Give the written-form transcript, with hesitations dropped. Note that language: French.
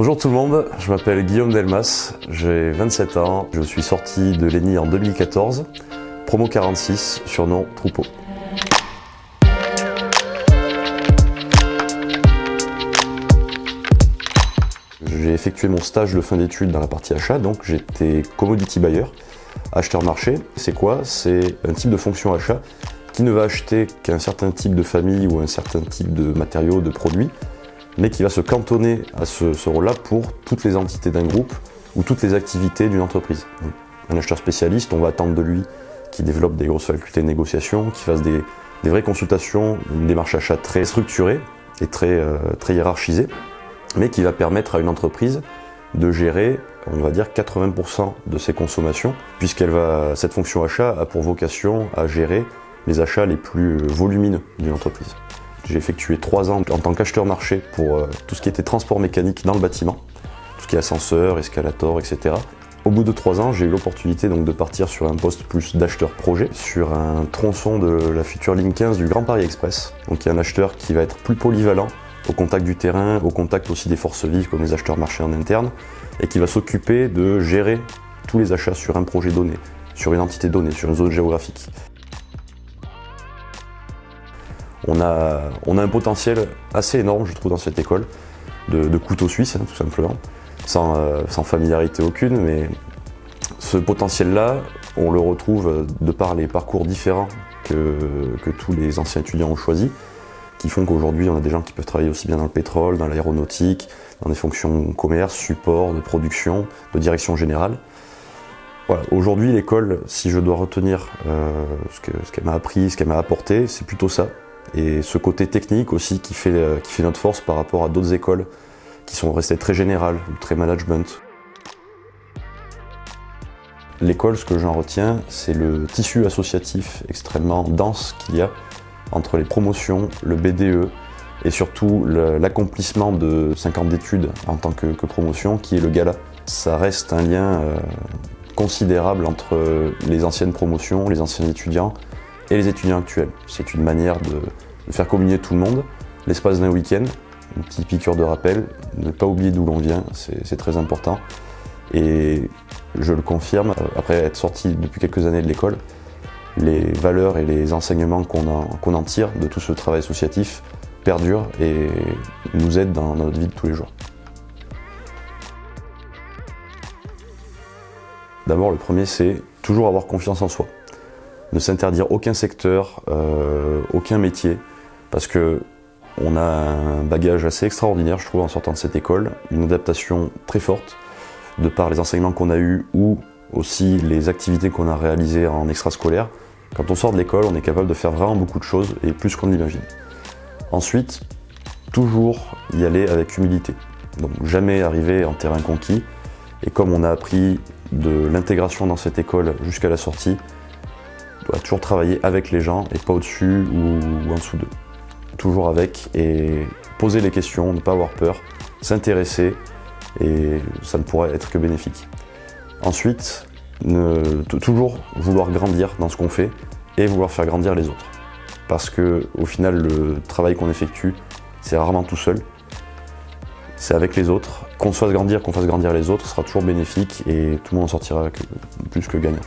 Bonjour tout le monde, je m'appelle Guillaume Delmas, j'ai 27 ans, je suis sorti de l'ENI en 2014, promo 46, surnom Troupeau. J'ai effectué mon stage de fin d'études dans la partie achat, donc j'étais commodity buyer, acheteur marché. C'est quoi? C'est un type de fonction achat qui ne va acheter qu'un certain type de famille ou un certain type de matériaux, de produits, mais qui va se cantonner à ce rôle-là pour toutes les entités d'un groupe ou toutes les activités d'une entreprise. Donc, un acheteur spécialiste, on va attendre de lui qu'il développe des grosses facultés de négociation, qu'il fasse des vraies consultations, une démarche achat très structurée et très hiérarchisée, mais qui va permettre à une entreprise de gérer, on va dire, 80% de ses consommations, cette fonction achat a pour vocation à gérer les achats les plus volumineux d'une entreprise. J'ai effectué 3 ans en tant qu'acheteur marché pour tout ce qui était transport mécanique dans le bâtiment, tout ce qui est ascenseur, escalator, etc. Au bout de 3 ans, j'ai eu l'opportunité donc de partir sur un poste plus d'acheteur projet, sur un tronçon de la future ligne 15 du Grand Paris Express. Donc il y a un acheteur qui va être plus polyvalent, au contact du terrain, au contact aussi des forces vives comme les acheteurs marchés en interne, et qui va s'occuper de gérer tous les achats sur un projet donné, sur une entité donnée, sur une zone géographique. On a un potentiel assez énorme, je trouve, dans cette école, de couteau suisse, tout simplement, sans familiarité aucune, mais ce potentiel-là, on le retrouve de par les parcours différents que tous les anciens étudiants ont choisis, qui font qu'aujourd'hui, on a des gens qui peuvent travailler aussi bien dans le pétrole, dans l'aéronautique, dans des fonctions commerce, support, de production, de direction générale. Voilà. Aujourd'hui, l'école, si je dois retenir ce qu'elle m'a appris, ce qu'elle m'a apporté, c'est plutôt ça. Et ce côté technique aussi qui fait notre force par rapport à d'autres écoles qui sont restées très générales ou très management. L'école, ce que j'en retiens, c'est le tissu associatif extrêmement dense qu'il y a entre les promotions, le BDE et surtout l'accomplissement de 5 ans d'études en tant que promotion qui est le gala. Ça reste un lien considérable entre les anciennes promotions, les anciens étudiants et les étudiants actuels. C'est une manière de faire communier tout le monde, l'espace d'un week-end, une petite piqûre de rappel, ne pas oublier d'où l'on vient, c'est très important. Et je le confirme, après être sorti depuis quelques années de l'école, les valeurs et les enseignements qu'on en tire de tout ce travail associatif perdurent et nous aident dans notre vie de tous les jours. D'abord, le premier, c'est toujours avoir confiance en soi. Ne s'interdire aucun secteur, aucun métier, parce qu'on a un bagage assez extraordinaire, je trouve, en sortant de cette école, une adaptation très forte, de par les enseignements qu'on a eus ou aussi les activités qu'on a réalisées en extrascolaire. Quand on sort de l'école, on est capable de faire vraiment beaucoup de choses, et plus qu'on l'imagine. Ensuite, toujours y aller avec humilité. Donc jamais arriver en terrain conquis, et comme on a appris de l'intégration dans cette école jusqu'à la sortie, on doit toujours travailler avec les gens et pas au-dessus ou en dessous d'eux. Toujours avec et poser les questions, ne pas avoir peur, s'intéresser et ça ne pourra être que bénéfique. Ensuite, toujours vouloir grandir dans ce qu'on fait et vouloir faire grandir les autres. Parce que au final, le travail qu'on effectue, c'est rarement tout seul. C'est avec les autres. Qu'on fasse grandir les autres, sera toujours bénéfique et tout le monde en sortira plus que gagnant.